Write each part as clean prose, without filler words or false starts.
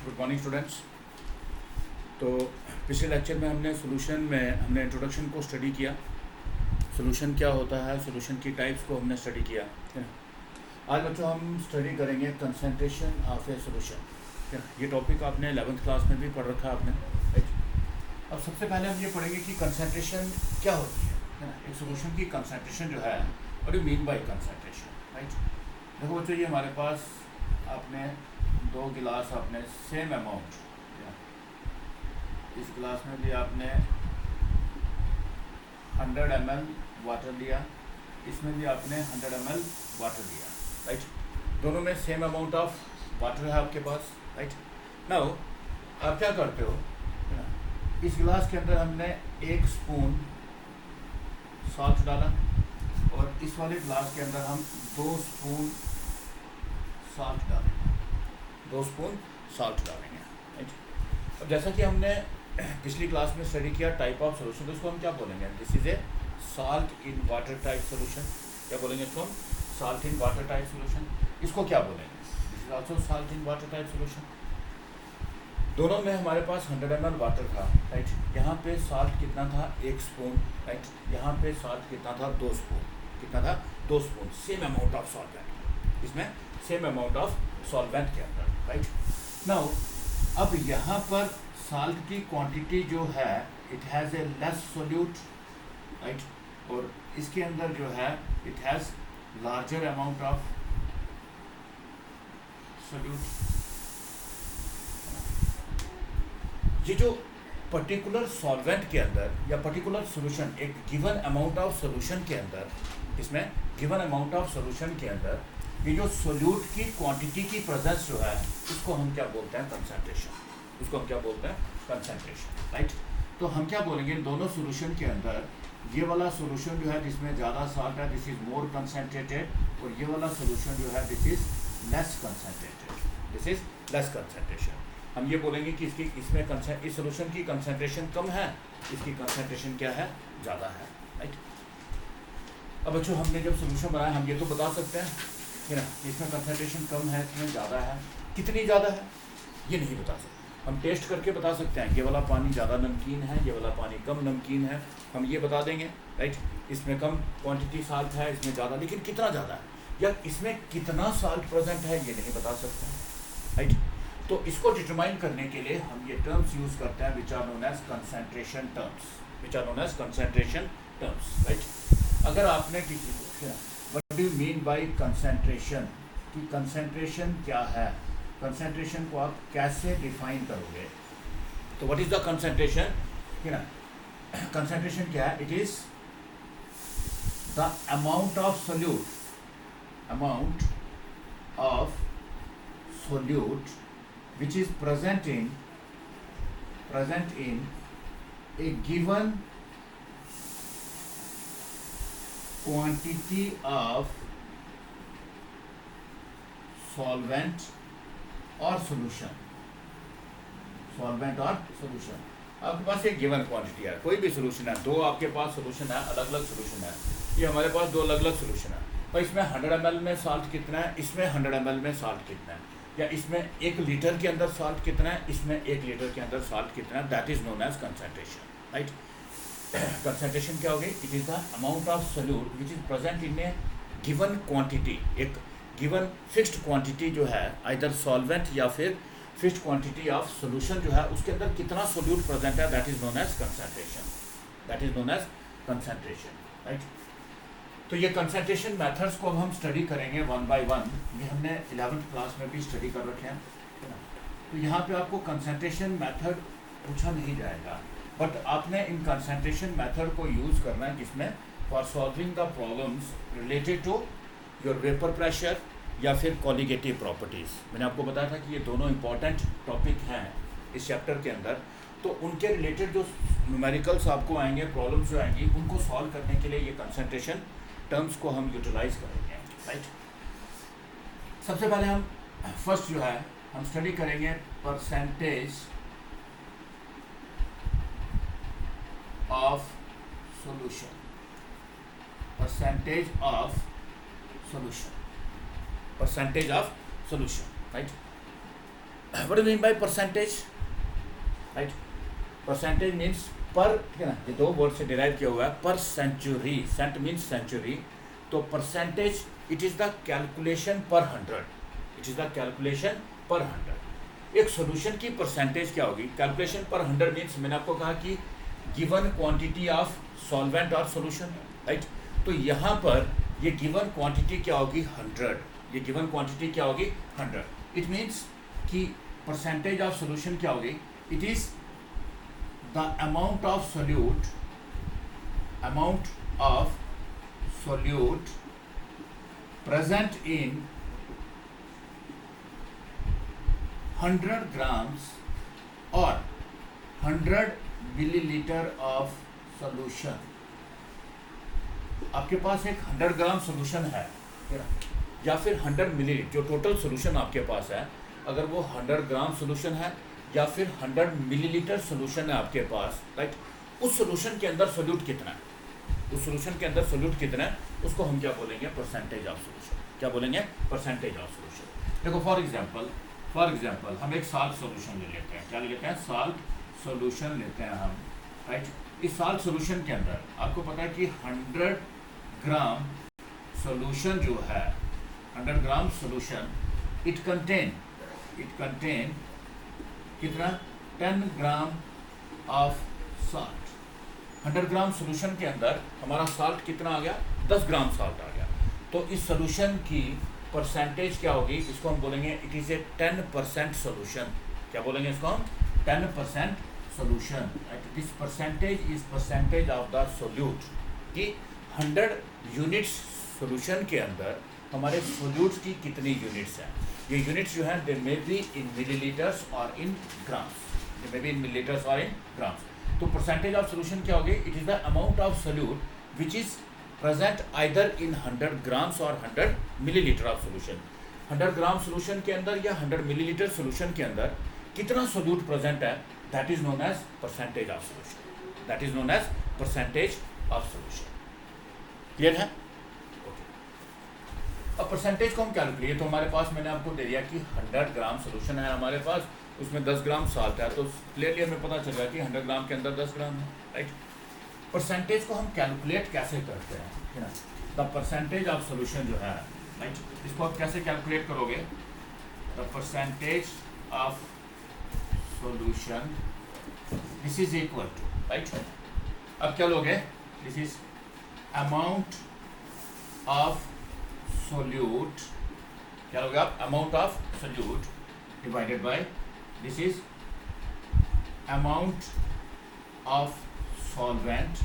Good morning students. तो पिछले lecture में हमने इंट्रोडक्शन को स्टडी किया। सोल्यूशन क्या होता है, सोल्यूशन की टाइप्स को हमने स्टडी किया, है ना। आज बच्चों हम स्टडी करेंगे कंसंट्रेशन ऑफ ए सोल्यूशन, है ना। ये टॉपिक आपने 11th क्लास में भी पढ़ रखा है आपने, राइट। अब सबसे पहले हम ये पढ़ेंगे कि कंसंट्रेशन क्या होती है ना। एक सोल्यूशन की कंसंट्रेशन जो है, what you mean by concentration, right. देखो बच्चों, ये हमारे पास आपने 2 गिलास आपने सेम अमाउंट, इस गिलास में भी आपने 100 ml वाटर लिया, इसमें भी आपने 100 ml वाटर लिया, राइट। दोनों में सेम अमाउंट ऑफ वाटर है आपके पास, राइट। नाउ आप क्या करते हो, है ना। इस गिलास के अंदर हमने 1 स्पून सॉल्ट डाला और इस वाले गिलास के अंदर हम 2 स्पून सॉल्ट डालेंगे, 2 स्पून सॉल्ट डालेंगे, राइट। अब जैसा कि हमने पिछली क्लास में स्टडी किया टाइप ऑफ सोल्यूशन, तो इसको हम क्या बोलेंगे, this is a salt in water type solution. क्या बोलेंगे इसको हम? Salt in water type solution. इसको क्या बोलेंगे? This is also salt in water type solution. दोनों में हमारे पास 100 ml वाटर था, राइट। यहाँ पे सॉल्ट कितना था? 1 स्पून, राइट। यहाँ पे सॉल्ट कितना था? 2 स्पून। कितना था? 2 spoon. Same amount of solvent, इसमें सेम अमाउंट ऑफ सॉल्वेंट के अंदर, राइट। नाउ अब यहाँ पर सॉल्ट की क्वांटिटी जो है, it has a less solute, right. और इसके अंदर जो है, it has larger amount of solute. ये जो पर्टिकुलर सॉल्वेंट के अंदर या पर्टिकुलर सॉल्यूशन, एक गिवन अमाउंट ऑफ सॉल्यूशन के अंदर, इसमें गिवन अमाउंट ऑफ सॉल्यूशन के अंदर ये जो सोल्यूट की क्वांटिटी की प्रेजेंस जो है, उसको हम क्या बोलते हैं? कंसंट्रेशन। उसको हम क्या बोलते हैं? Concentration, right. तो हम क्या बोलेंगे, इन दोनों सोल्यूशन के अंदर ये वाला सोल्यूशन जो है जिसमें ज़्यादा सॉल्ट है, दिस इज मोर कंसंट्रेटेड, और ये वाला सोल्यूशन जो है, this is less concentrated, this is less concentration. हम ये बोलेंगे कि इस सोल्यूशन की कंसंट्रेशन कम है, इसकी कंसंट्रेशन क्या है? ज़्यादा है, राइट। अब बच्चों, हमने जब सोल्यूशन बनाया, हम ये तो बता सकते हैं, है ना, इसमें कंसंट्रेशन कम है, इसमें ज़्यादा है। कितनी ज़्यादा है ये नहीं बता सकते, हम टेस्ट करके बता सकते हैं। ये वाला पानी ज़्यादा नमकीन है, ये वाला पानी कम नमकीन है, हम ये बता देंगे, राइट। इसमें कम क्वांटिटी साल्ट है, इसमें ज़्यादा, लेकिन कितना ज़्यादा है या इसमें कितना साल्ट प्रेजेंट है ये नहीं बता सकते हैं, राइट। तो इसको डिटरमाइन करने के लिए हम ये टर्म्स यूज़ करते हैं which are known as concentration terms, which are known as concentration terms, right. अगर आपने किसी को, what do you mean by concentration, कि कंसंट्रेशन क्या है, कंसंट्रेशन को आप कैसे डिफाइन करोगे? तो व्हाट इज द कंसंट्रेशन, है ना। कंसंट्रेशन क्या है? It is the amount of solute, amount of solute which is present in a given quantity of solvent और solution, सॉल्वेंट और सोल्यूशन। आपके पास एक गिवन क्वांटिटी है, कोई भी सोल्यूशन है, 2 आपके पास सोल्यूशन है, अलग अलग सोल्यूशन है। ये हमारे पास 2 अलग अलग सोल्यूशन है, और इसमें 100 ml में सॉल्ट कितना है, इसमें 100 ml में सॉल्ट कितना है, या इसमें 1 लीटर के अंदर सॉल्ट कितना है, इसमें 1 लीटर के अंदर सॉल्ट कितना है। That is known as concentration, right. Concentration क्या होगी? It is the amount of solute which is present in a given quantity, एक गिवन फिक्स्ड क्वांटिटी जो है, आइदर सॉल्वेंट या फिर फिक्स्ड क्वांटिटी ऑफ सोल्यूशन जो है, उसके अंदर कितना सोल्यूट प्रेजेंट है, that is known as concentration, that is known as concentration, right. तो ये कंसंट्रेशन मेथड्स को अब हम स्टडी करेंगे 1 by 1। ये हमने 11th क्लास में भी स्टडी कर रखे हैं, है ना। तो यहाँ पे आपको कंसंट्रेशन मेथड पूछा नहीं जाएगा, बट आपने इन कंसंट्रेशन मेथड को यूज़ करना है, जिसमें for solving the problems related to your vapour pressure या फिर कॉलिगेटिव प्रॉपर्टीज़। मैंने आपको बताया था कि ये दोनों इंपॉर्टेंट टॉपिक हैं इस चैप्टर के अंदर, तो उनके रिलेटेड जो न्यूमेरिकल्स आपको आएंगे, प्रॉब्लम्स जो आएंगी, उनको सॉल्व करने के लिए ये कंसंट्रेशन टर्म्स को हम यूटिलाइज करेंगे, राइट। सबसे पहले हम फर्स्ट जो है, हम स्टडी करेंगे percentage of solution, percentage of solution, percentage of solution, right. What do mean by percentage, right? Percentage means पर, ठीक है ना, ये दो वर्ड से डिराइव किया हुआ है, पर सेंचुरी, सेंट मीन्स सेंचुरी, तो percentage it is the calculation पर 100, इट इज़ द कैलकुलेशन पर 100। एक सोल्यूशन की परसेंटेज क्या होगी? कैलकुलेशन पर 100 मीन्स मैंने आपको कहा कि गिवन क्वांटिटी ऑफ सॉल्वेंट और सोल्यूशन, राइट? तो यहाँ पर ये गिवन क्वांटिटी क्या होगी? 100, ये गिवन क्वांटिटी क्या होगी? 100। इट मीन्स कि परसेंटेज ऑफ सोल्यूशन क्या होगी? It is the amount of solute present in 100 grams or 100 milliliter of solution। आपके पास एक 100 ग्राम सोल्यूशन है या फिर 100 मिलीलीटर, जो टोटल सोल्यूशन आपके पास है, अगर वो 100 ग्राम सोल्यूशन है या फिर 100 मिलीलीटर सोल्यूशन है आपके पास, राइट? उस सोल्यूशन के अंदर सोल्यूट कितना है, उस सोल्यूशन के अंदर सोल्यूट कितना है, उसको हम क्या बोलेंगे? Percentage of solution. क्या बोलेंगे? Percentage of solution. देखो फॉर एग्जांपल हम एक साल्ट सोल्यूशन ले लेते हैं। क्या ले लेते हैं? साल्ट सोल्यूशन लेते हैं हम, राइट? इस साल्ट सोल्यूशन के अंदर आपको पता है कि 100 ग्राम सोल्यूशन जो है, 100 ग्राम सोल्यूशन, इट कंटेन कितना? 10 gram of salt. 100 gram solution के अंदर हमारा साल्ट कितना आ गया? 10 ग्राम साल्ट आ गया। तो इस सोल्यूशन की परसेंटेज क्या होगी? इसको हम बोलेंगे इट इज़ ए 10% सोल्यूशन। क्या बोलेंगे इसको हम? 10% solution. This percentage is percentage of the solute, कि 100 यूनिट्स सोल्यूशन के अंदर हमारे सोल्यूट की कितनी यूनिट्स हैं। ये यूनिट्स जो हैं दे मे बी इन मिलीलीटर्स और in grams, they may be in millilitres और इन ग्राम्स। तो परसेंटेज ऑफ सोल्यूशन क्या होगी? It is the amount of solute which is present either in 100 grams और 100 millilitre of solution. 100 gram solution के अंदर या 100 millilitre solution के अंदर कितना सोल्यूट प्रेजेंट है, that is known as percentage of solution, that is known as percentage of solution. Clear है? अब परसेंटेज को हम कैलकुलेट, तो हमारे पास मैंने आपको दे दिया कि 100 ग्राम सोल्यूशन है हमारे पास, उसमें 10 ग्राम साल्ट है, तो क्लियरली हमें पता चल गया कि 100 ग्राम के अंदर 10 ग्राम है, राइट? परसेंटेज को हम कैलकुलेट कैसे करते हैं, है ना? द परसेंटेज ऑफ सोल्यूशन जो है, राइट, इसको आप कैसे कैलकुलेट करोगे? The percentage of solution this is equal to, right? अब क्या लोगे? This is amount of solute, क्या लोगे आप? Amount of solute divided by this is amount of solvent,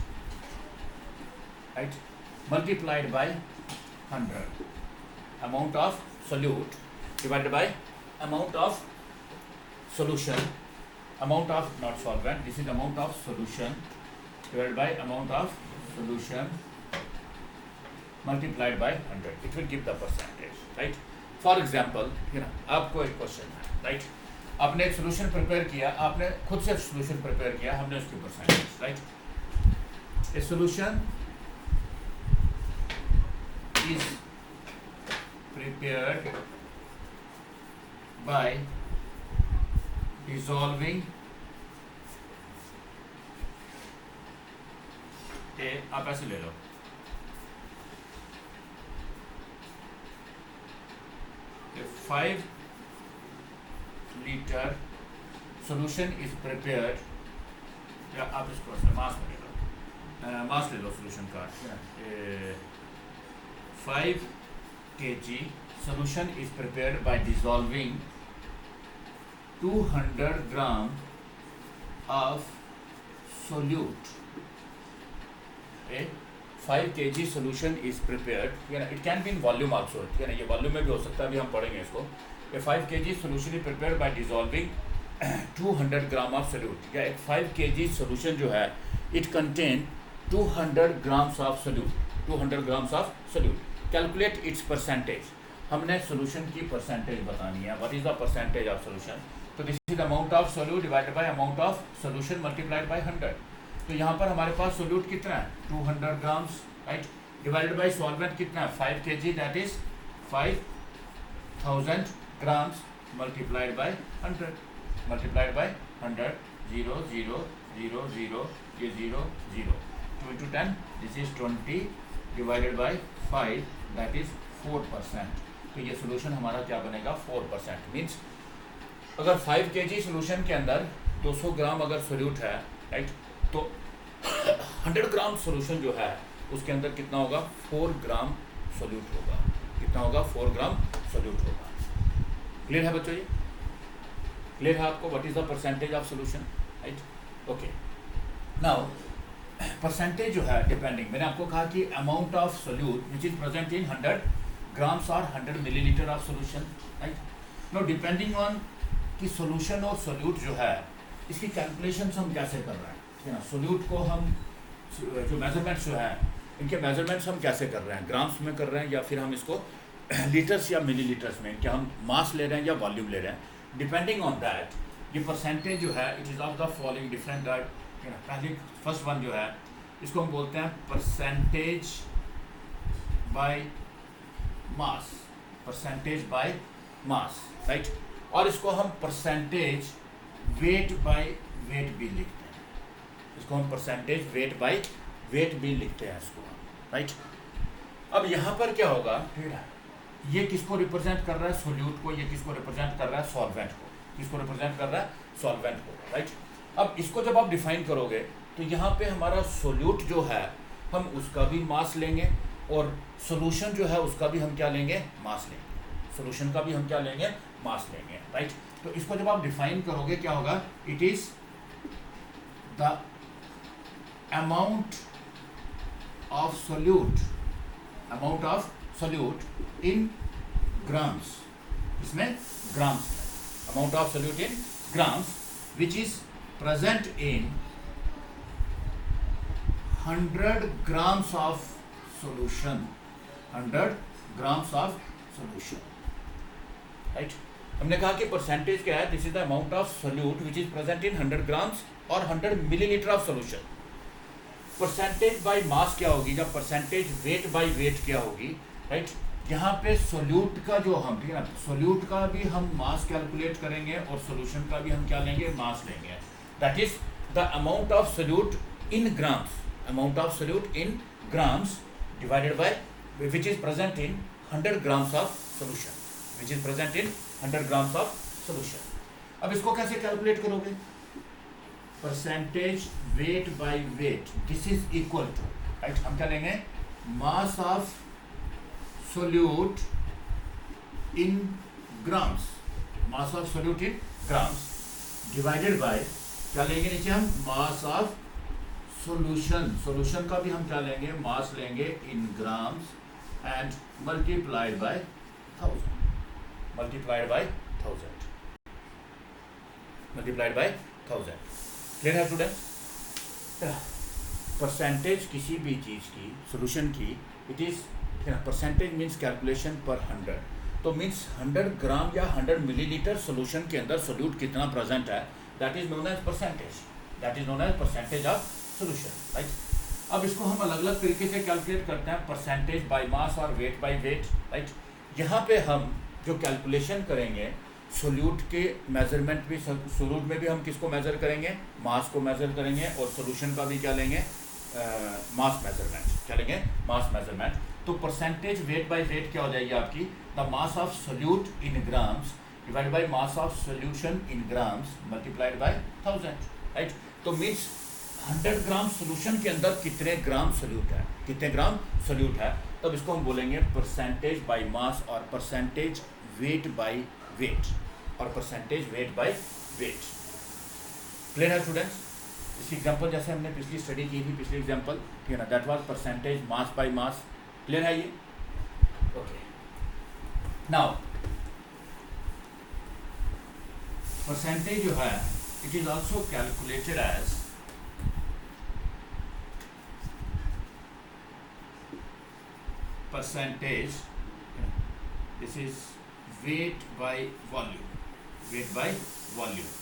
right, multiplied by 100. Amount of solute divided by amount of solution, amount of not solvent, this is amount of solution divided by amount of solution multiplied by 100. It will give the percentage, right? For example, you know, आपको एक question है, right? आपने एक solution prepare किया, आपने खुद से solution prepare किया, हमने उसकी percentage, right? A solution is prepared by dissolving आप ऐसे ले लो, a 5 liter solution is prepared, या आप इसको ऐसे मास में ले लो, मास ले लो सोल्यूशन का, 5 kg solution is prepared by dissolving 200 gram of solute. A 5 kg solution is prepared, it can be in volume also, ये वॉल्यूम में भी हो सकता है, अभी हम पढ़ेंगे इसको। A 5 kg solution is prepared by dissolving 200 gram of solute, या एक 5 kg solution जो है it contain 200 grams of solute, 200 grams of solute. Calculate its percentage. हमने solution की percentage बतानी है. What is the percentage of solution? तो this is the amount of solute divided by amount of solution multiplied by 100. तो यहाँ पर हमारे पास solute कितना है? 200 grams, right? Divided by solvent कितना है? 5 kg, that is 5000 grams. multiplied by 100, multiplied by 100, 0 0 0 0, ये 0 0, 2 into 10, this is 20 divided by 5, that is 4%. तो ये सोल्यूशन हमारा क्या बनेगा 4%। मीन्स अगर 5 kg सोल्यूशन के अंदर 200 ग्राम अगर सोल्यूट है, राइट, तो 100 ग्राम सोल्यूशन जो है उसके अंदर कितना होगा 4 ग्राम सोल्यूट होगा। कितना होगा 4 ग्राम सोल्यूट होगा। क्लियर है बच्चों? ये क्लियर है आपको? What is the percentage of solution, right? Okay, now percentage जो है डिपेंडिंग, मैंने आपको कहा कि amount of solute which is present in 100 grams और 100 millilitre of solution, right. Know depending on कि सोल्यूशन और सोल्यूट जो है इसकी कैलकुलेशन हम कैसे कर रहे हैं, ठीक है ना। सोल्यूट को हम जो मेजरमेंट्स जो है इनके मेजरमेंट्स हम कैसे कर रहे हैं, ग्राम्स में कर रहे हैं या फिर हम इसको लीटर्स या मिलीलीटर्स में, क्या हम मास ले रहे हैं या वॉल्यूम ले रहे हैं। डिपेंडिंग ऑन दैट ये परसेंटेज जो है it is of the following different type. पहले फर्स्ट वन जो है इसको हम बोलते हैं percentage by mass, percentage by mass, right. और इसको हम परसेंटेज वेट बाय वेट भी लिखते हैं, इसको हम परसेंटेज वेट बाय वेट भी लिखते हैं इसको, राइट। अब यहाँ पर क्या होगा, ठीक है, ये किसको रिप्रेजेंट कर रहा है सोल्यूट को, ये किसको रिप्रेजेंट कर रहा है सॉल्वेंट को, किसको रिप्रेजेंट कर रहा है सॉल्वेंट को, राइट। अब इसको जब आप डिफाइन करोगे तो यहाँ पे हमारा सोल्यूट जो है हम उसका भी मास लेंगे और सोल्यूशन जो है उसका भी हम क्या लेंगे मास लेंगे, सोल्यूशन का भी हम क्या लेंगे मास लेंगे, राइट। तो इसको जब आप डिफाइन करोगे क्या होगा, it is the amount of solute, amount of solute in grams, इसमें grams, amount of solute in grams which is present in 100 grams of solution, 100 grams of solution, right। हमने कहा कि परसेंटेज क्या है, this is the amount of solute which is present in 100 grams और 100 millilitre of solution. Percentage by मास क्या होगी, जब percentage weight by wait क्या होगी, राइट। यहाँ पे सोल्यूट का जो हम, ठीक है ना, सोल्यूट का भी हम मास कैलकुलेट करेंगे और सोल्यूशन का भी हम क्या लेंगे मास लेंगे। That is the amount of solute in grams, amount of solute in grams divided by which is present in 100 grams of solution, which is present in 100 grams of solution। अब इसको कैसे कैलकुलेट करोगे, percentage weight by weight, this is equal to, right, हम क्या लेंगे mass of solute in grams, mass of solute in grams divided by क्या लेंगे नीचे हम मास ऑफ सोल्यूशन, सोल्यूशन का भी हम क्या लेंगे मास लेंगे in grams and multiplied by 1000, multiplied by 1000, multiplied by 1000। Clear है स्टूडेंट? परसेंटेज किसी भी चीज़ की, सोल्यूशन की, it is percentage means calculation पर 100, तो मीन्स 100 ग्राम या 100 मिलीलीटर सोल्यूशन के अंदर सोल्यूट कितना प्रेजेंट है, that is known as percentage, that is known as percentage of solution, right. अब इसको हम अलग अलग तरीके से कैलकुलेट करते हैं, परसेंटेज बाय मास और वेट बाय वेट, राइट। यहाँ पे हम जो कैलकुलेशन करेंगे सोल्यूट के मेजरमेंट भी, सोल्यूट में भी हम किसको मेजर करेंगे मास को मेजर करेंगे और सोल्यूशन का भी क्या लेंगे मास मेजरमेंट, क्या लेंगे मास मेजरमेंट। तो परसेंटेज वेट बाय वेट क्या हो जाएगी आपकी, the mass of solute in grams divide by mass of solution in grams multiplied by 1000, right. तो मीन्स 100 ग्राम सोल्यूशन के अंदर कितने ग्राम सोल्यूट है, कितने ग्राम सोल्यूट है, तब इसको हम बोलेंगे परसेंटेज बाय मास और परसेंटेज वेट बाय वेट और percentage weight by wait. Clear है स्टूडेंट्स? इसकी एग्जांपल जैसे हमने पिछली स्टडी की थी, पिछली एग्जांपल, ठीक है ना, that was percentage mass by mass. Clear है ये? ओके, नाउ परसेंटेज जो है it is also calculated as percentage, this is weight by volume, weight by volume।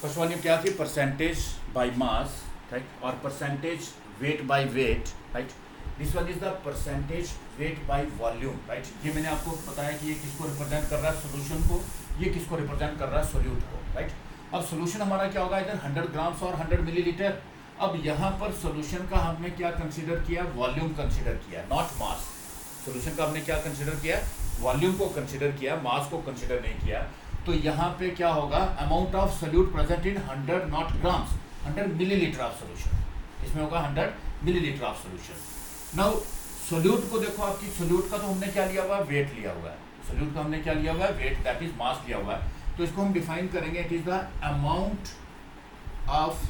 First वाली क्या थी, परसेंटेज बाय मास, राइट, और percentage weight by weight, right. This one is the percentage weight by volume, right. ये मैंने आपको बताया कि ये किसको रिप्रेजेंट कर रहा है, सोल्यूशन को, ये किसको रिप्रेजेंट कर रहा है, सोल्यूट को, राइट। अब सोल्यूशन हमारा क्या होगा, इधर 100 ग्राम्स और 100 मिलीलीटर। अब यहाँ पर सोल्यूशन का हमने क्या कंसीडर किया, वॉल्यूम कंसीडर किया, नॉट मास। सोल्यूशन का हमने क्या कंसीडर किया, वॉल्यूम को कंसीडर किया, मास को कंसीडर नहीं किया। तो यहाँ पे क्या होगा, amount of solute present in 100 not grams, 100 millilitre of solution, इसमें होगा 100 millilitre of solution. Now solute को देखो, आपकी सोल्यूट का तो हमने क्या लिया हुआ है, वेट लिया हुआ है। सोल्यूट का हमने क्या लिया हुआ है, वेट, दैट इज मास लिया हुआ है। तो इसको हम डिफाइन करेंगे, it is the amount of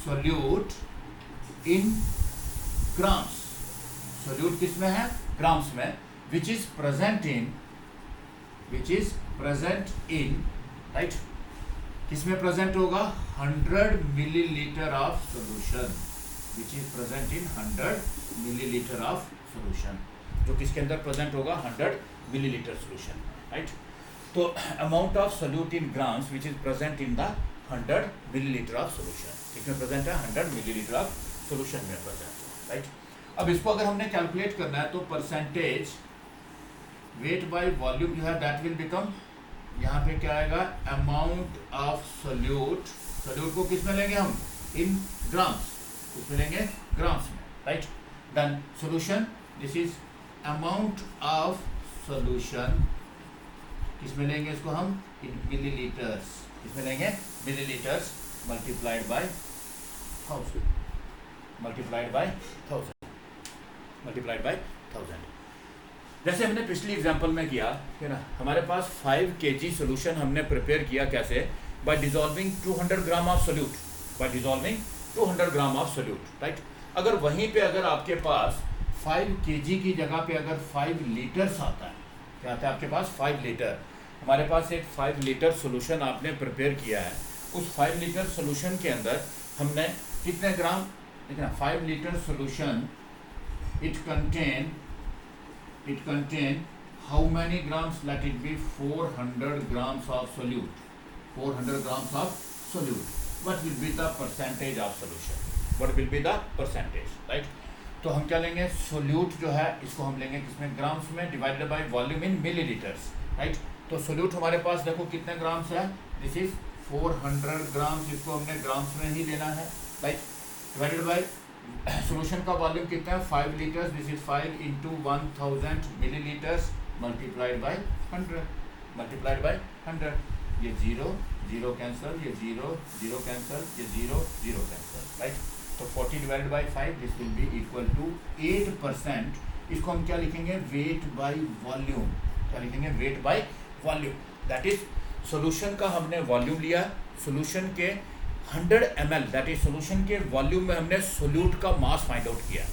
solute in grams. Solute किस में है, ग्राम्स में, विच इज प्रेजेंट इन राइट, किसमें प्रेजेंट होगा, 100 millilitre of solution, which is present in 100 millilitre of solution, जो किसके अंदर प्रेजेंट होगा, 100 मिलीलीटर सोल्यूशन, राइट। तो amount of solute in grams which is present in the 100 millilitre of solution, किसमें present है, 100 millilitre of solution में present, right. अब इसको अगर हमने कैलकुलेट करना है तो परसेंटेज वेट बाय वॉल्यूम जो है दैट विल बिकम, यहाँ पे क्या आएगा, अमाउंट ऑफ सोल्यूट, सोल्यूट को किस में लेंगे हम, इन ग्राम्स, किस में लेंगे, ग्राम्स में, right. Then solution, this is amount of solution, किस में लेंगे इसको हम, इन मिलीलीटर्स, किस में लेंगे, millilitres, multiplied by 1000, multiplied by 1000, multiplied by 1000। जैसे हमने पिछली एग्जांपल में किया है ना, हमारे पास 5 kg सोल्यूशन हमने प्रिपेयर किया, कैसे, bye dissolving 200 gram of solute, bye dissolving 200 gram of solute, right. अगर वहीं पे अगर आपके पास 5 kg की जगह पे अगर 5 लीटर्स आता है, क्या आता है आपके पास, 5 लीटर, हमारे पास एक 5 लीटर सोल्यूशन आपने प्रिपेयर किया है, उस 5 लीटर सोल्यूशन के अंदर हमने कितने ग्राम, देखना, 5 litre solution, it contain how many grams, let it be 400 grams of solute, 400 grams of solute. What will be the percentage of solution, what will be the percentage, right। तो हम क्या लेंगे, solute जो है इसको हम लेंगे किसमें, ग्राम्स में, divided by volume in millilitres, right. तो सोल्यूट हमारे पास देखो कितने ग्राम्स है, दिस इज 400 ग्राम्स, इसको हमने ग्राम्स में ही लेना है, राइट, डिवाइडेड बाय सोल्यूशन का वॉल्यूम कितना है, 5 litres, this is 5 into 1000 millilitres, multiplied by 100, multiplied by 100, ये 0 0 कैंसिल, ये 0 0 कैंसिल, ये 0 0 कैंसिल, राइट। तो 40 divided by 5, this will be equal to 8%। इसको हम क्या लिखेंगे, वेट बाय वॉल्यूम, क्या लिखेंगे, wait by volume, that is solution का हमने वॉल्यूम लिया, सोल्यूशन के 100 ml, दैट इज सोल्यूशन के वॉल्यूम में हमने सोल्यूट का मास फाइंड आउट किया।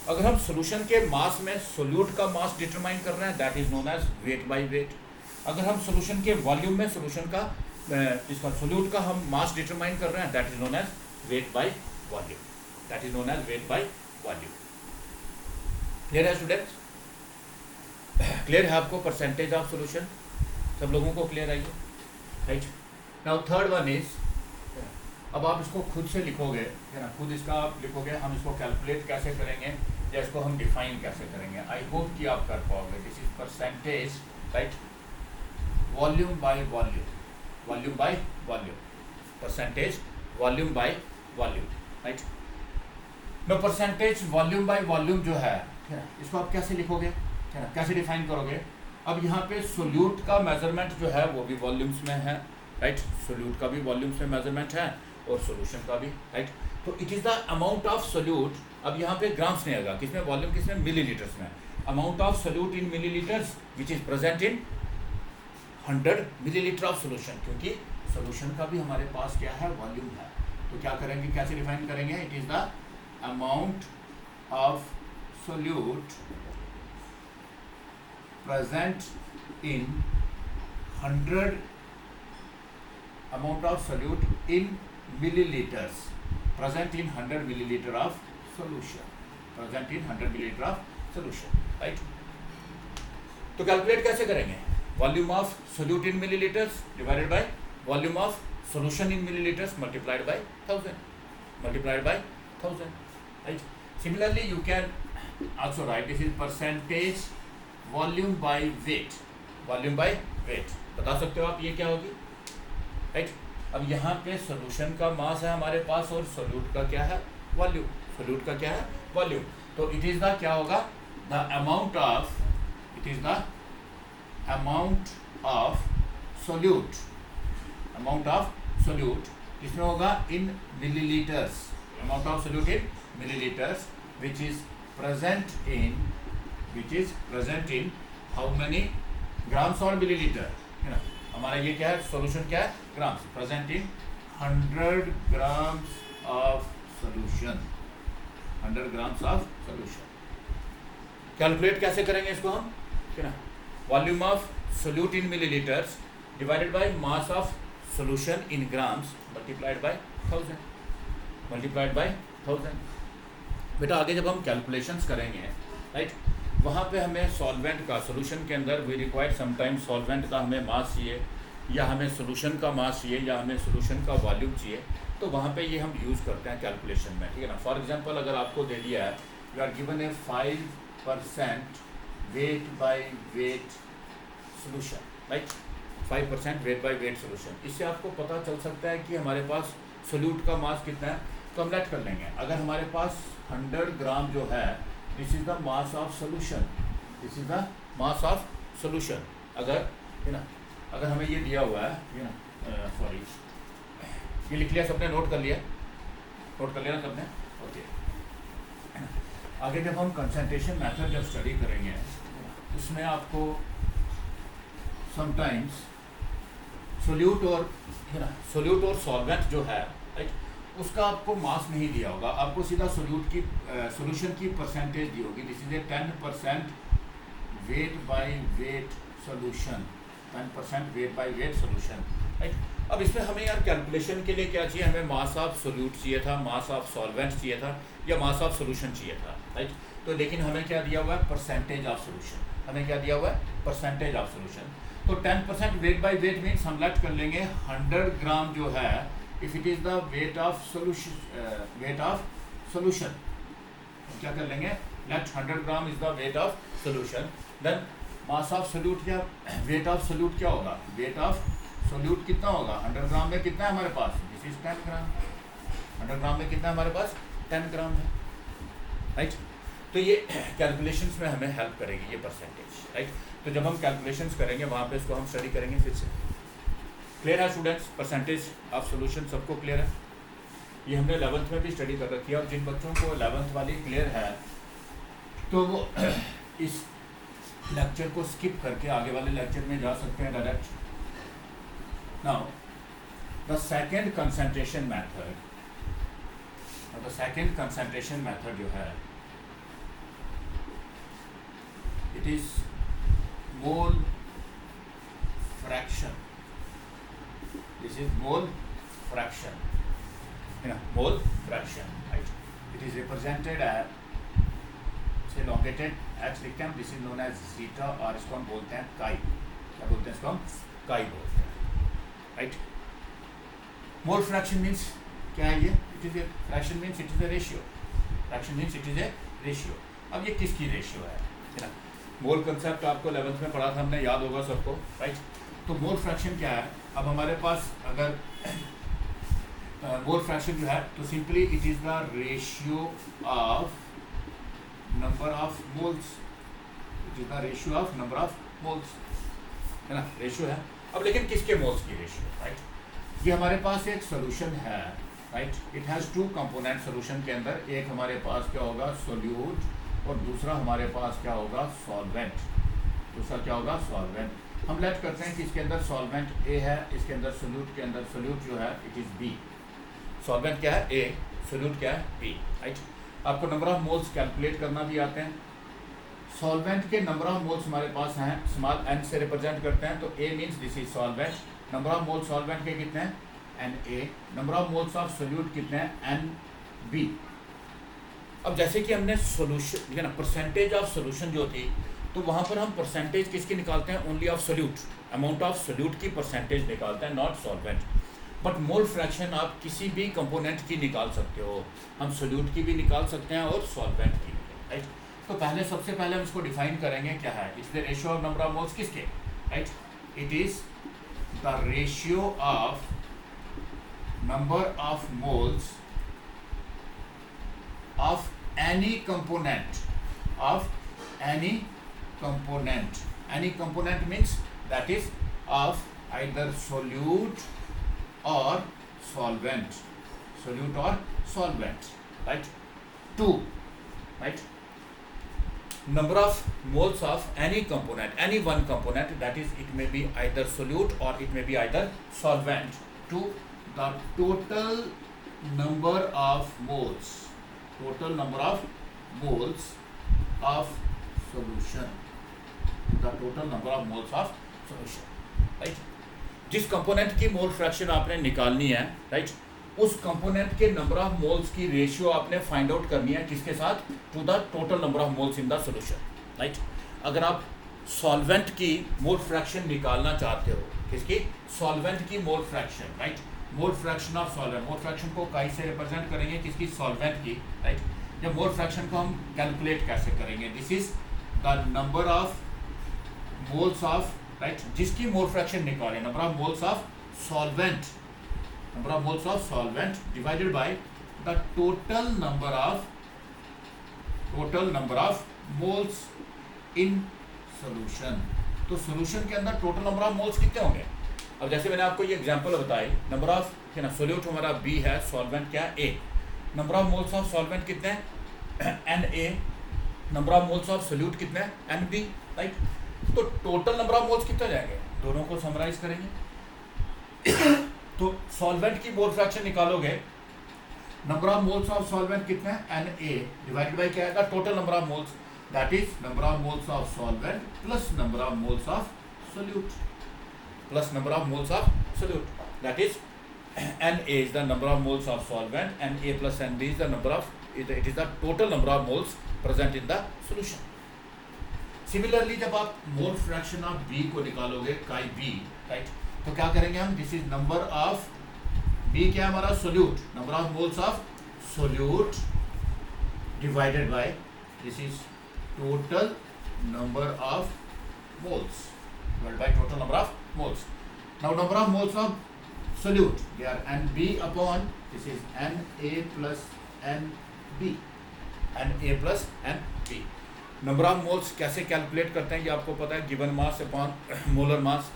अगर हम सोल्यूशन के मास में सोल्यूट का मास डिटरमाइन कर रहे हैं, that is known as weight by weight. अगर हम सोल्यूशन के वॉल्यूम में सोल्यूशन का इसका सोल्यूट का हम मास डिटरमाइन कर रहे हैं, that is known as weight by volume, that is known as weight by volume. Clear है स्टूडेंट्स, क्लियर है आपको परसेंटेज ऑफ सोल्यूशन, सब लोगों को क्लियर है, right. Now third one is, अब आप इसको खुद से लिखोगे, है ना, खुद इसका आप लिखोगे, हम इसको कैलकुलेट कैसे करेंगे या इसको हम डिफाइन कैसे करेंगे, आई होप कि आप कर पाओगे। This is percentage, right, volume by volume, volume by volume, percentage volume by volume, right. No percentage volume by volume जो है ना, इसको आप कैसे लिखोगे, है ना, कैसे डिफाइन करोगे। अब यहाँ पे सोल्यूट का मेजरमेंट जो है वो भी वॉल्यूम्स में है, राइट, सोल्यूट का भी वॉल्यूम्स में मेजरमेंट है और सोल्यूशन का भी, राइट। तो it is the amount of solute, अब यहाँ पे ग्राम्स नहीं आएगा, किसमें, वॉल्यूम किसमें, मिलीलीटर्स में, amount of solute in millilitres which is present in 100 millilitre of solution, क्योंकि सोल्यूशन का भी हमारे पास क्या है, वॉल्यूम है। तो क्या करेंगे, कैसे डिफाइन करेंगे, it is the amount of solute present in 100, amount of solute in milliliters, present in 100 milliliter of solution, present in 100 milliliter of solution, right। तो कैलकुलेट कैसे करेंगे, volume of solute in millilitres divided by volume of solution in millilitres multiplied by 1000, multiplied by 1000, right. Similarly you can also write this is percentage volume by weight, volume by weight. बता सकते हो आप ये क्या होगी, right. अब यहाँ पे सोल्यूशन का मास है हमारे पास और सोल्यूट का क्या है, वॉल्यूम। सोल्यूट का क्या है, वॉल्यूम। तो इट इज द क्या होगा, the amount of, it is the amount of solute, amount of solute इसमें होगा in millilitres, amount of solute in millilitres which is present in how many grams और millilitre, है ना। हमारा ये क्या है, सॉल्यूशन क्या है, grams, present in 100 grams of solution, 100 grams of solution. Calculate कैसे करेंगे इसको हम, है ना। Volume of solute in millilitres divided by mass of solution in grams multiplied by 1000। बेटा आगे जब हम कैलकुलेशंस करेंगे, राइट, वहाँ पे हमें सॉल्वेंट का, सोल्यूशन के अंदर वी रिक्वायर्ड समटाइम सॉल्वेंट का हमें मास चाहिए, या हमें सोल्यूशन का मास चाहिए, या हमें सोल्यूशन का वॉल्यूम चाहिए, तो वहाँ पे ये हम यूज़ करते हैं कैलकुलेशन में, ठीक है ना। फॉर एग्जांपल अगर आपको दे दिया है, you are given a 5% weight by weight solution, right, 5% weight by weight solution, इससे आपको पता चल सकता है कि हमारे पास सोल्यूट का मास कितना है, तो हम लेट कर लेंगे। अगर हमारे पास 100 ग्राम जो है, this is the mass of solution, this is the mass of solution. अगर, है ना, अगर हमें ये दिया हुआ है ना, सॉरी, ये लिख लिया सबने, नोट कर लिया ना सबने, ओके। आगे जब हम कंसंट्रेशन मेथड जब स्टडी करेंगे, उसमें आपको समटाइम्स सोल्यूट और, है ना, सोल्यूट और सॉल्वेंट जो है, राइट, उसका आपको मास नहीं दिया होगा, आपको सीधा सोल्यूट की सोल्यूशन की परसेंटेज दी होगी। This is a 10% weight by weight solution, 10% weight by weight solution, right. अब इसमें हमें यार कैलकुलेशन के लिए क्या चाहिए, हमें मास ऑफ सोल्यूट चाहिए था, मास ऑफ सॉल्वेंट चाहिए था, या मास ऑफ सोल्यूशन चाहिए था, राइट। तो लेकिन हमें क्या दिया हुआ है, परसेंटेज ऑफ सोल्यूशन, हमें क्या दिया हुआ है, परसेंटेज ऑफ सोल्यूशन। तो 10% वेट बाय वेट मीन्स हम लेट कर लेंगे 100 ग्राम जो है, if it is the weight of solution, क्या कर लेंगे, let 100 gram is the weight of solution, then mass of solute क्या, वेट ऑफ सोल्यूट क्या होगा, वेट ऑफ सोल्यूट कितना होगा, 100 ग्राम में कितना है हमारे पास, दिस इज 10 ग्राम, 100 ग्राम में कितना है हमारे पास, 10 ग्राम है, राइट। तो ये कैलकुलेशंस में हमें हेल्प करेगी ये परसेंटेज, राइट। तो जब हम कैलकुलेशंस करेंगे वहाँ पे इसको हम स्टडी करेंगे फिर से। क्लियर है स्टूडेंट्स, परसेंटेज ऑफ सोल्यूशन सबको क्लियर है, ये हमने 11th में भी स्टडी कर रखी है, और जिन बच्चों को 11th वाली क्लियर है तो वो इस लेक्चर को स्किप करके आगे वाले लेक्चर में जा सकते हैं direct. Now the second concentration method, the second concentration method जो है, it is mole fraction, this is mole fraction, you know, mole fraction, right. It is represented as, say, elongated x लिखते हैं, this is known as zeta, और इसको हम बोलते हैं chi, क्या बोलते हैं इसको हम, chi बोलते हैं, right. Mole fraction means क्या है ये, it is a fraction means it is a ratio, fraction means it is a ratio। अब ये किसकी रेशियो है ना, मोल कंसेप्ट आपको 11th में पढ़ा था हमने, याद होगा सबको, राइट। तो मोल फ्रैक्शन क्या है, अब हमारे पास अगर मोल फ्रैक्शन जो है, तो simply it is the ratio of number of moles, it is the ratio of number of moles, है ना, रेशियो है। अब लेकिन किसके मोल्स की रेशियो, राइट। ये हमारे पास एक सोल्यूशन है, right, it has 2 component solution के अंदर, एक हमारे पास क्या होगा, सोल्यूट, और दूसरा हमारे पास क्या होगा, सॉल्वेंट, दूसरा क्या होगा, सॉल्वेंट। हम लेट करते हैं कि इसके अंदर सॉल्वेंट ए है, इसके अंदर सोल्यूट के अंदर सोल्यूट जो है इट इज़ बी, सॉल्वेंट क्या है ए, सोल्यूट क्या है बी, राइट। आपको नंबर ऑफ मोल्स कैलकुलेट करना भी आते हैं। सॉल्वेंट के नंबर ऑफ मोल्स हमारे पास हैं, स्मॉल n से रिप्रेजेंट करते हैं, तो a means this is solvent, number of moles solvent के कितने हैं, Na, number of moles of solute कितने हैं, Nb। अब जैसे कि हमने सोल्यूशन, ठीक है ना, परसेंटेज ऑफ सोल्यूशन जो थी, तो वहाँ पर हम परसेंटेज किसकी निकालते हैं, only of solute, amount of solute की परसेंटेज निकालते हैं, not solvent. But mole fraction आप किसी भी कंपोनेंट की निकाल सकते हो, हम सोल्यूट की भी निकाल सकते हैं और सॉल्वेंट की भी, राइट। तो पहले सबसे पहले हम इसको डिफाइन करेंगे क्या है, it's the ratio of number of moles किसके, right, it is the ratio of number of moles of any component any component means that is of either solute or solvent right. 2 right, number of moles of any component, any one component, that is it may be either solute or it may be either solvent. 2, the total number of moles of solution, the total number of moles of solution, right. जिस component की mole fraction आपने निकालनी है, right, उस component के number of moles की ratio आपने find out करनी है किसके साथ, to the total number of moles in the solution, right. अगर आप सॉल्वेंट की मोल फ्रैक्शन निकालना चाहते हो, किसकी, सॉल्वेंट की mole fraction, right, mole fraction of solvent, mole fraction को काई से रिप्रेजेंट करेंगे, किसकी, सॉल्वेंट की, राइट. जब मोल फ्रैक्शन को हम कैलकुलेट कैसे करेंगे, this is the number of moles of, right, जिसकी मोल फ्रैक्शन निकाले, number of moles of solvent divided by the total number of moles in solution. तो सॉल्यूशन के अंदर टोटल नंबर ऑफ मोल्स कितने होंगे. अब जैसे मैंने आपको ये एग्जांपल बताई, नंबर ऑफ क्या ना, सोल्यूट हमारा बी है, सॉल्वेंट क्या है, A. Number of moles of solvent कितने हैं, N A. Number of moles of solute कितने हैं, एन बी, राइट. तो टोटल नंबर ऑफ मोल्स कितने जाएंगे, दोनों को समराइज करेंगे. तो सॉल्वेंट की मोल फ्रैक्शन निकालोगे, number of moles of solvent कितने हैं, एन ए डिवाइडेड बाय क्या आएगा, total number of moles, that is number of moles of solvent plus number of moles of solute, that is Na is the number of moles of solvent, Na plus Nb is the number of, it is the total number of moles present in the solution. Similarly, जब आप मोल fraction of B को निकालोगे, काई B, right, तो क्या करेंगे हम, this is number of B क्या है हमारा, solute, number of moles of solute divided by this is total number of moles divided by total number of moles. Now number of moles of solute, they are Nb upon, this is Na plus Nb, number of moles कैसे calculate करते हैं ये आपको पता है, given mass upon molar mass,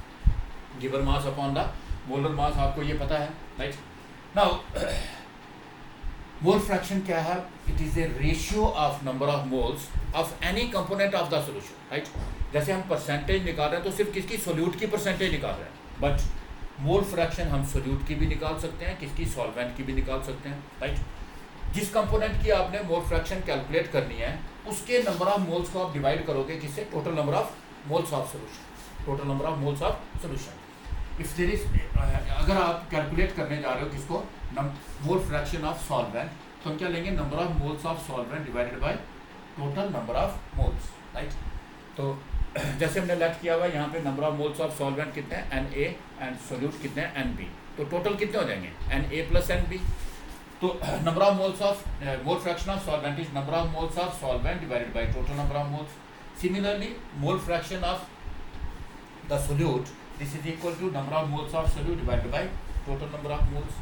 given mass upon the molar mass, आपको ये पता है, राइट. नाउ मोल फ्रैक्शन क्या है, it is a ratio of number of moles of any component of the solution, right. जैसे हम परसेंटेज निकाल रहे हैं तो सिर्फ किसकी, सोल्यूट की परसेंटेज निकाल रहे हैं, बट मोल फ्रैक्शन हम सोल्यूट की भी निकाल सकते हैं, किसकी, सॉल्वेंट की भी निकाल सकते हैं, राइट. जिस कंपोनेंट की आपने मोल फ्रैक्शन कैलकुलेट करनी है, उसके नंबर ऑफ मोल्स को आप डिवाइड करोगे किससे, total number of moles of solution. If there is, अगर आप कैलकुलेट करने जा रहे हो किसको, मोल फ्रैक्शन ऑफ सॉल्वेंट, तो हम क्या लेंगे, number of moles of solvent divided by total number of moles, right. तो जैसे हमने लेट किया हुआ यहाँ पे number of moles of solvent कितने हैं, एन ए, एंड सोल्यूट कितने हैं, एन बी. तो टोटल कितने हो जाएंगे, N A plus N B. तो number of moles of mole fraction of solvent is number of moles of solvent divided by total number of moles. Similarly mole fraction of the solute, this is equal to number of moles of solute divided by total number of moles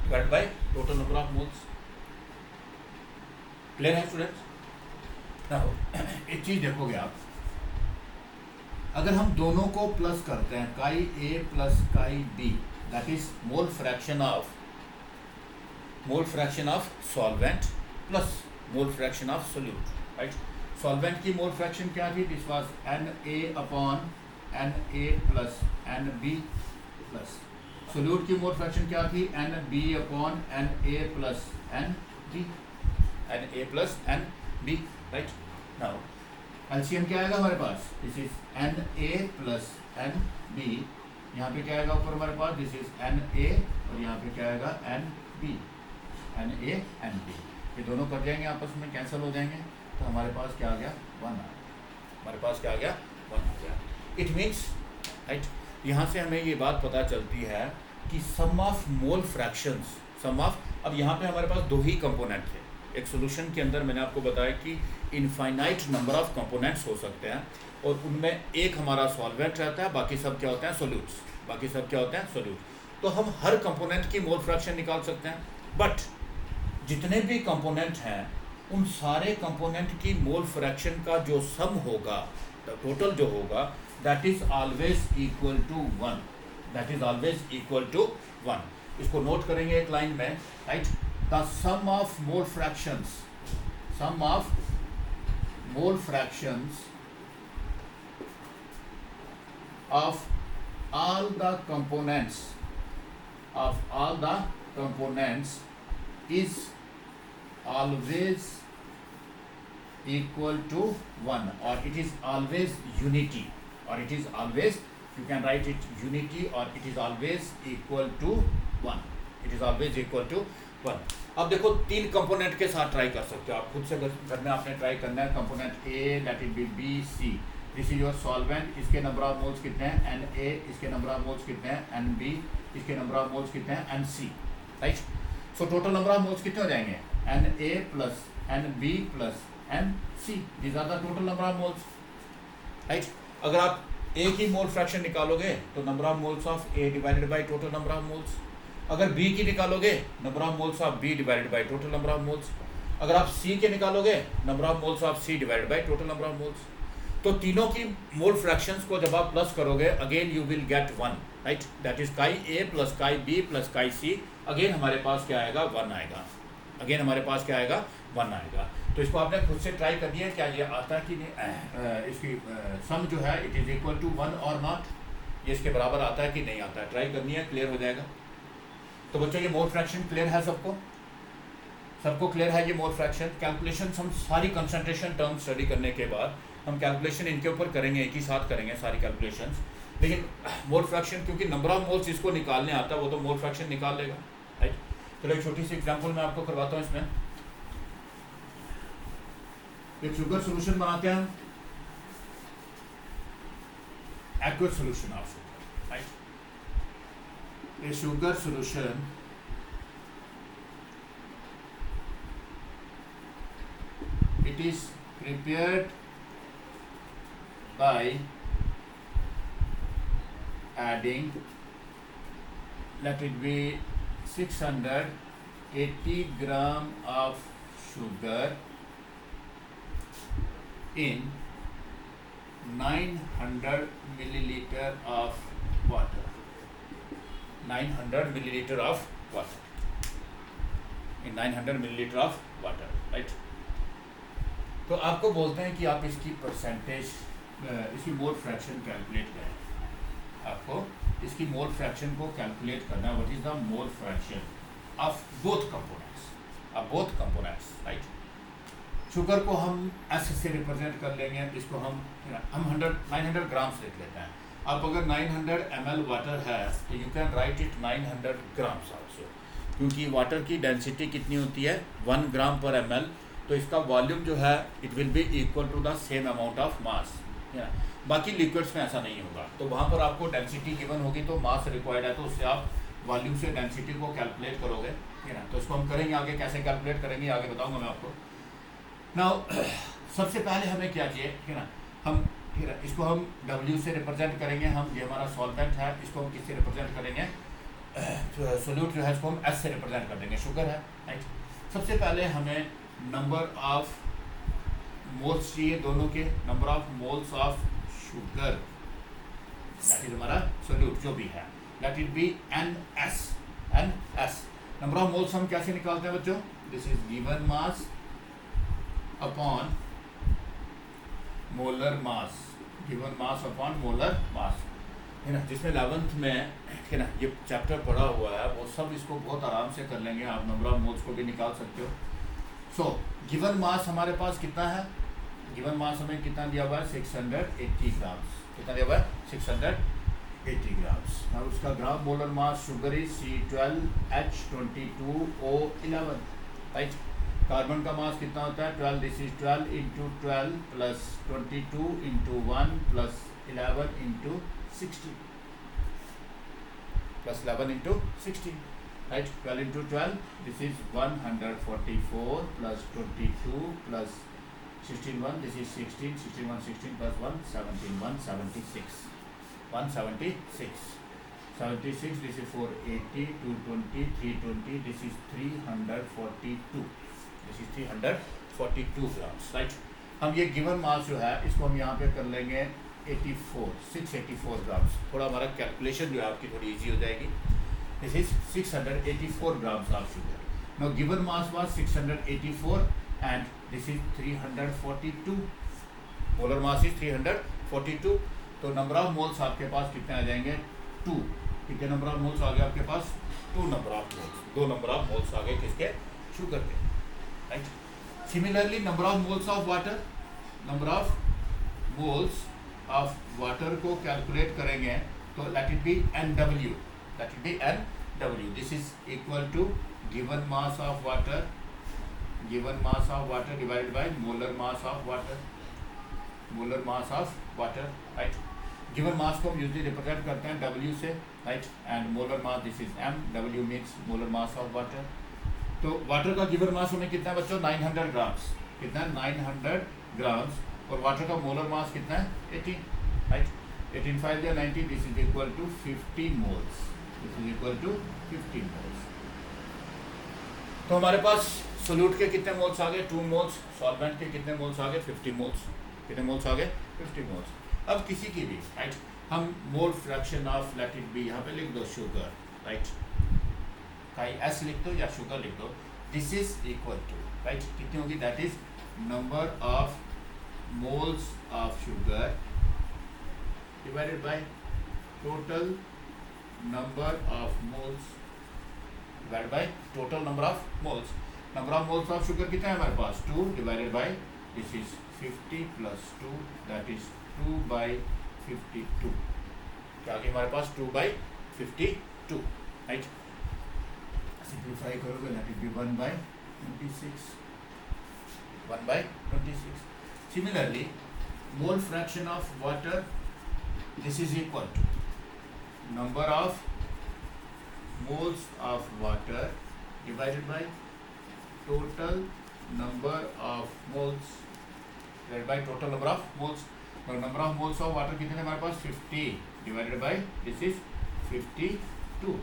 divided by total number of moles. Clear है students. Now एक चीज देखोगे आप, अगर हम दोनों को plus करते हैं, chi A plus chi B, that is mole fraction of solvent plus mole fraction of solute, right. Solvent की मोल फ्रैक्शन क्या थी, this was Na upon Na plus Nb plus, solute की मोल फ्रैक्शन क्या थी, Nb upon Na plus Nb, right. Now LCM क्या आएगा हमारे पास, this is Na plus Nb, यहाँ पे क्या आएगा ऊपर हमारे पास, दिस इज Na और यहाँ पे क्या आएगा Nb, ये दोनों कट जाएंगे आपस में, कैंसिल हो जाएंगे, तो हमारे पास क्या आ गया, 1 आ गया. इट मीन्स, राइट, यहाँ से हमें ये बात पता चलती है कि सम ऑफ मोल फ्रैक्शंस, अब यहाँ पे हमारे पास दो ही कंपोनेंट थे, एक सॉल्यूशन के अंदर मैंने आपको बताया कि इनफाइनाइट नंबर ऑफ कंपोनेंट्स हो सकते हैं और उनमें एक हमारा सॉल्वेंट रहता है, बाकी सब क्या होते हैं सोल्यूट्स, बाकी सब क्या होते हैं सोल्यूट। तो हम हर कंपोनेंट की मोल फ्रैक्शन निकाल सकते हैं, बट जितने भी कंपोनेंट हैं उन सारे कंपोनेंट की मोल फ्रैक्शन का जो सम होगा, टोटल जो होगा, that is always equal to 1, that is always equal to 1। इसको नोट करेंगे एक लाइन में, right. The sum of mole fractions, sum of mole fractions of all the components is always equal to 1, or it is always unity, or it is always, you can write it unity, or it is always equal to 1, it is always equal to 1। अब देखो तीन component के साथ try कर सकते हो आप खुद से, घर में आपने ट्राई करना है। Component A, that is B C, this is your solvent, इसके नंबर ऑफ मोल्स कितने हैं एन ए, इसके नंबर ऑफ मोल्स कितने हैं एन बी, इसके नंबर ऑफ मोल्स कितने हैं N C, right. So total number of moles कितने हो जाएंगे N A plus N B plus N C, these are the total number of moles, right. अगर आप ए की मोल फ्रैक्शन निकालोगे तो number of moles of A divided by total number of moles, अगर B की निकालोगे number of moles of B divided by total number of moles, अगर आप सी के निकालोगे number of moles of C divided by total number of moles. तो तीनों की मोल फ्रैक्शंस को जब आप प्लस करोगे, again you will get 1, right, that is chi A plus chi B plus chi C, again हमारे पास क्या आएगा 1 आएगा, अगेन हमारे पास क्या आएगा 1 आएगा। तो इसको आपने खुद से ट्राई कर दिया, क्या ये आता है कि नहीं, इसकी सम जो है इट इज इक्वल टू 1 और नॉट, ये इसके बराबर आता है कि नहीं आता है, ट्राई करनी है, क्लियर हो जाएगा। तो बच्चों ये मोल फ्रैक्शन क्लियर है सबको, सबको क्लियर है ये मोल फ्रैक्शन। कैलकुलेशन हम सारी कंसंट्रेशन टर्म स्टडी करने के बाद हम कैलकुलेशन इनके ऊपर करेंगे, एक ही साथ करेंगे सारी कैलकुलेशंस, लेकिन मोल फ्रैक्शन क्योंकि नंबर ऑफ मोल्स इसको निकालने आता है वो तो मोल फ्रैक्शन निकाल लेगा, राइट। चलो एक छोटी सी एग्जांपल मैं आपको करवाता हूँ। इसमें एक शुगर सोल्यूशन बनाते हैं हम, aqueous solution of sugar, right. A sugar solution it is prepared by adding, let it be 680 gram of sugar in 900 milliliter of water, 900 milliliter of water, in 900 milliliter of water, right। तो आपको बोलते हैं कि आप इसकी percentage, इसकी mole fraction calculate करें, आपको इसकी मोल फ्रैक्शन को कैलकुलेट करना है, what is the mole fraction of both components, of both components, right. Sugar को हम एस से रिप्रेजेंट कर लेंगे, इसको हम 900 ग्राम्स लिख लेते हैं। अब अगर 900 ml वाटर है तो you can write it 900 grams also, क्योंकि वाटर की डेंसिटी कितनी होती है 1 ग्राम पर ml, तो इसका वॉल्यूम जो है it will be equal to the same amount of mass. बाकी लिक्विड्स में ऐसा नहीं होगा, तो वहाँ पर आपको डेंसिटी गिवन होगी तो मास रिक्वायर्ड है, तो उससे आप वॉल्यूम से डेंसिटी को कैलकुलेट करोगे, है ना। तो इसको हम करेंगे आगे, कैसे कैलकुलेट करेंगे आगे बताऊँगा मैं आपको। नाउ सबसे पहले हमें क्या चाहिए, है ना, हम इसको हम W से रिप्रेजेंट करेंगे, हम ये हमारा सॉल्वेंट है इसको हम किससे रिप्रेजेंट करेंगे, सोल्यूट जो है इसको हम S से रिप्रेजेंट कर देंगे, शुगर है, राइट। सबसे पहले हमें नंबर ऑफ मोल्स चाहिए, दोनों के number of moles of sugar, that is हमारा सोल्यूट जो भी है, late it B NS, NS। Number of moles हम कैसे निकालते हैं बच्चों, this is given mass upon molar mass, given mass upon molar mass, है ना। जिसमें 11th में, है ना, ये चैप्टर पढ़ा हुआ है वो सब इसको बहुत आराम से कर लेंगे, आप नंबर ऑफ मोल्स को भी निकाल सकते हो। सो गिवन मास हमारे पास कितना है, गिवन मास हमें कितना दिया हुआ है 680 ग्राम्स, कितना दिया हुआ है 680 ग्राम्स। और उसका ग्राम molar mass sugar is C12H22O11, right. Carbon का मास कितना होता है 12, this is 12 into 12 plus 22 into 1 plus 11 into 60 plus 11 into 60, right? 12 into 12, this is 144 plus 22 plus 16 1, this is 16, 16 1, 16 plus 1, 17, 176, 176, 76, this is 480, 220, 320, this is 342, this is 342 grams, right? हम ये given mass जो है इसको हम यहाँ पे कर लेंगे 684 ग्राम्स। थोड़ा हमारा कैलकुलेशन जो है आपकी थोड़ी इजी हो जाएगी। This is 684 grams of sugar. Now given mass was 684 and this is 342, molar mass is 342। तो नंबर ऑफ मोल्स आपके पास कितने आ जाएंगे? 2। कितने नंबर ऑफ मोल्स आ गए आपके पास? 2 number of moles. 2 number of moles आ गए किसके? शुगर के, right. Similarly number of moles of water, number of moles of water को कैलकुलेट करेंगे तो let it be NW, let it be NW। This is equal to given mass of water, given mass of water divided by molar mass of water, molar mass of water, right. Given mass को हम usually represent करते हैं W से, right, and molar mass this is M, W means molar mass of water. तो water का given mass हमें कितना है बच्चों? 900 ग्राम्स। कितना है? 900 ग्राम्स। और वाटर का मोलर मास कितना है? 18, राइट। 18 5 या 90, this is equal to 50 moles, this is equal to 50 moles. तो हमारे पास सोल्यूट के कितने मोल्स आ गए? 2 मोल्स। सॉल्वेंट के कितने मोल्स आ गए? 50 मोल्स। कितने मोल्स आ गए? 50 मोल्स। अब किसी की भी, राइट, हम मोल fraction of late it B, यहाँ पे लिख दो शुगर, राइट, काई एस लिख दो या शुगर लिख दो। This is equal to, right, कितनी होगी? That is number of moles of sugar divided by total number of moles divided by total number of moles. Number of moles of sugar कितना है हमारे पास? 2 divided by this is 50 plus 2, that is 2 by 52। क्या आ गया हमारे पास? 2 by 52, right. Simplify करोगे that is be 1 by 26, 1 by 26। Similarly mole fraction of water, this is equal to number of moles of water divided by total number of moles divided by total number of moles. और number of moles of water कितने हमारे पास? 50 divided by this is 52,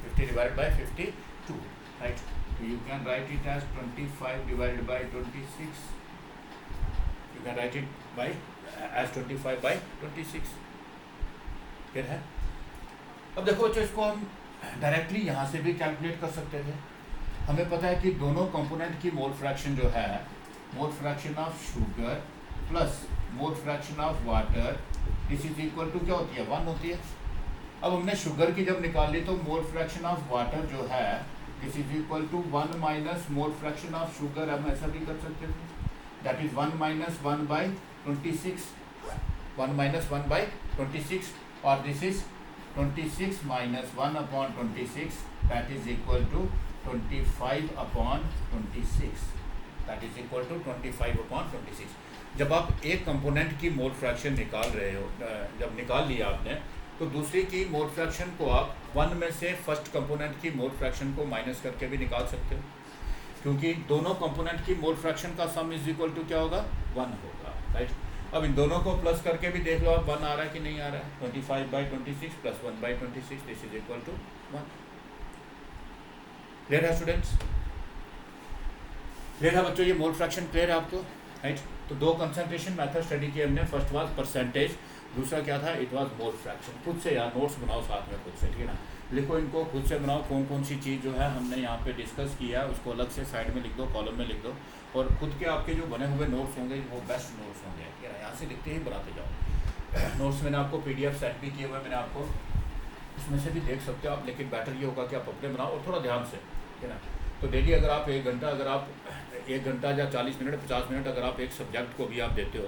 50 divided by 52, right. So you can write it as 25 divided by 26. You can write it by as 25 by 26. फिर है। अब देखो बच्चों, इसको हम डायरेक्टली यहाँ से भी कैलकुलेट कर सकते थे। हमें पता है कि दोनों कंपोनेंट की मोल फ्रैक्शन जो है, mole fraction of sugar plus mole fraction of water, this is equal to क्या होती है? 1 होती है। अब हमने शुगर की जब निकाली तो मोल फ्रैक्शन ऑफ वाटर जो है this is equal to 1 minus mole fraction of sugar. हम ऐसा भी कर सकते थे, that is 1 minus 1 by 26, 1 minus 1 by 26, और this is 26 minus 1 upon 26, that is equal to 25 upon 26, that is equal to 25 upon 26। जब आप एक कंपोनेंट की मोल फ्रैक्शन निकाल रहे हो, जब निकाल लिया आपने, तो दूसरे की मोल फ्रैक्शन को आप 1 में से फर्स्ट कंपोनेंट की मोल फ्रैक्शन को माइनस करके भी निकाल सकते हो, क्योंकि दोनों कंपोनेंट की मोल फ्रैक्शन का सम इज इक्वल टू क्या होगा? 1 होगा, राइट। अब इन दोनों को प्लस करके भी देख लो आप 1 आ रहा है कि नहीं आ रहा है। 25 by 26 plus 1 by 26, this is equal to 1। Clear है स्टूडेंट्स? क्लियर है बच्चों? ये मोल फ्रैक्शन क्लियर है आपको, राइट। तो 2 कंसंट्रेशन मेथड स्टडी किए हमने। फर्स्ट वाज परसेंटेज, दूसरा क्या था? It was mole fraction. खुद से यार नोट्स बनाओ साथ में, खुद से, ठीक है ना। लिखो इनको, खुद से बनाओ। कौन कौन सी चीज़ जो है हमने यहाँ पे डिस्कस किया है उसको अलग से साइड में लिख दो, कॉलम में लिख दो, और खुद के आपके जो बने हुए नोट्स होंगे वो बेस्ट नोट्स होंगे, ठीक है ना। यहाँ से लिखते ही बनाते जाओ। नोट्स मैंने आपको PDF सेट भी किए हुए, मैंने आपको उसमें से भी देख सकते हो आप, लेकिन बेटर ये होगा कि आप अपने बनाओ और थोड़ा ध्यान से, ठीक है ना। तो डेली अगर आप 1 घंटा, अगर आप 1 घंटा या 40 मिनट 50 मिनट अगर आप एक सब्जेक्ट को भी आप देते हो,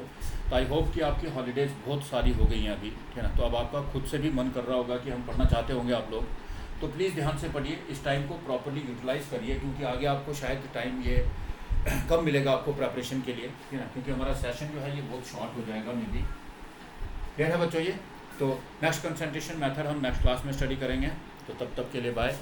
तो आई होप कि आपकी हॉलीडेज़ बहुत सारी हो गई हैं अभी, ठीक है ना। तो अब आपका खुद से भी मन कर रहा होगा कि हम पढ़ना चाहते होंगे आप लोग, तो प्लीज़ ध्यान से पढ़िए, इस टाइम को प्रॉपर्ली यूटिलाइज़ करिए, क्योंकि आगे आपको शायद टाइम ये कम मिलेगा आपको प्रिपरेशन के लिए, ठीक है ना, क्योंकि हमारा सेशन जो है ये बहुत शॉर्ट हो जाएगा मे बी। क्लियर है बच्चों ये? तो नेक्स्ट कंसंट्रेशन मेथड हम नेक्स्ट क्लास में स्टडी करेंगे। तो तब तक के लिए बाय।